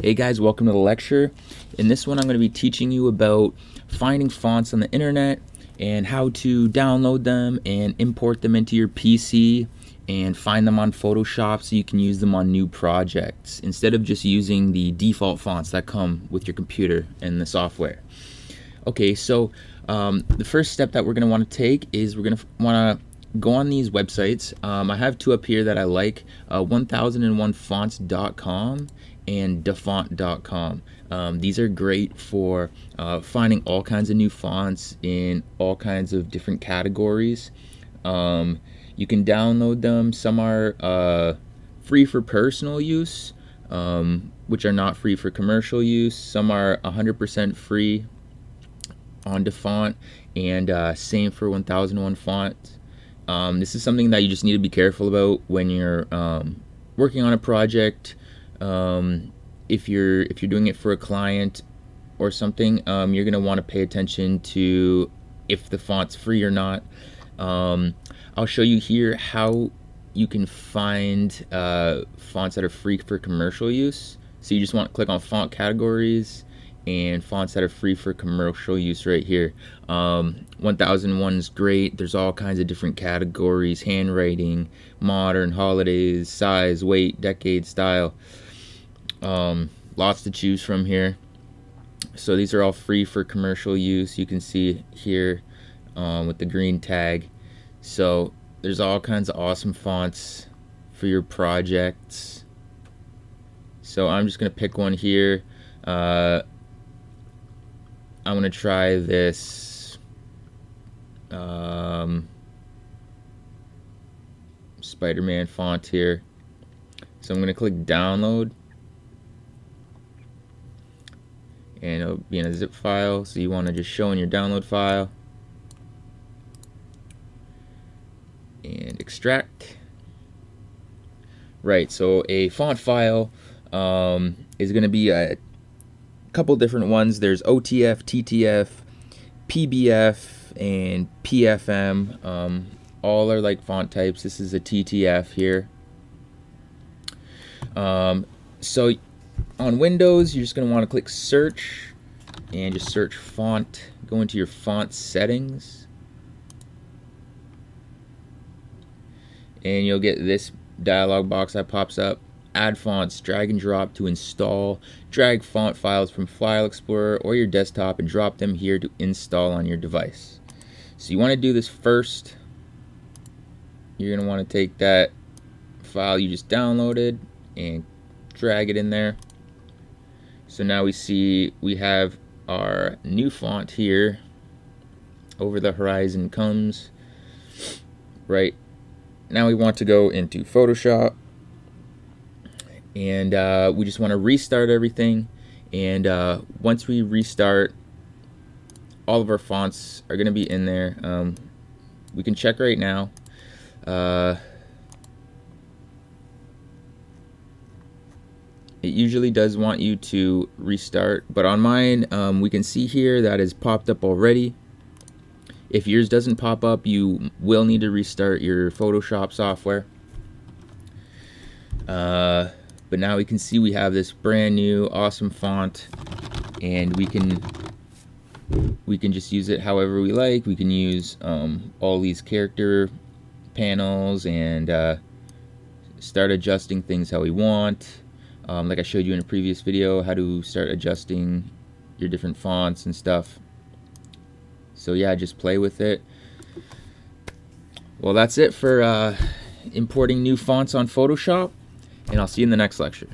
Hey guys, welcome to the lecture. In this one I'm going to be teaching you about finding fonts on the internet and how to download them and import them into your PC and find them on Photoshop so you can use them on new projects instead of just using the default fonts that come with your computer and the software. Okay, so the first step that we're going to want to take is we're going to want to go on these websites. I have two up here that I like, 1001fonts.com and dafont.com. These are great for finding all kinds of new fonts in all kinds of different categories. You can download them. Some are free for personal use, which are not free for commercial use. Some are 100% free on Dafont, and same for 1001 Fonts. This is something that you just need to be careful about when you're working on a project. If you're doing it for a client or something, you're going to want to pay attention to if the font's free or not. I'll show you here how you can find fonts that are free for commercial use. So you just want to click on font categories and fonts that are free for commercial use right here. 1001 is great. There's all kinds of different categories: handwriting, modern, holidays, size, weight, decade, style. Lots to choose from here. So these are all free for commercial use. You can see here with the green tag. So there's all kinds of awesome fonts for your projects. So I'm just gonna pick one here. I'm going to try this Spider-Man font here. So I'm going to click download, and it'll be in a zip file, so you want to just show in your download file and extract. Right, so a font file is going to be a couple different ones. There's OTF, TTF, PBF, and PFM. All are like font types. This is a TTF here. So on Windows, you're just going to want to click search and just search font. Go into your font settings, and you'll get this dialog box that pops up. Add fonts, drag and drop to install. Drag font files from File Explorer or your desktop and drop them here to install on your device. So you want to do this first. You're going to want to take that file you just downloaded and drag it in there. So now we see we have our new font here. Over the Horizon Comes. Right. Now we want to go into Photoshop. And we just want to restart everything, and once we restart, all of our fonts are going to be in there. We can check right now. It usually does want you to restart, but on mine we can see here that is popped up already. If yours doesn't pop up, you will need to restart your Photoshop software. But now we can see we have this brand new awesome font, and we can just use it however we like. We can use all these character panels and start adjusting things how we want. Like I showed you in a previous video, how to start adjusting your different fonts and stuff. So yeah, just play with it. Well, that's it for importing new fonts on Photoshop. And I'll see you in the next lecture.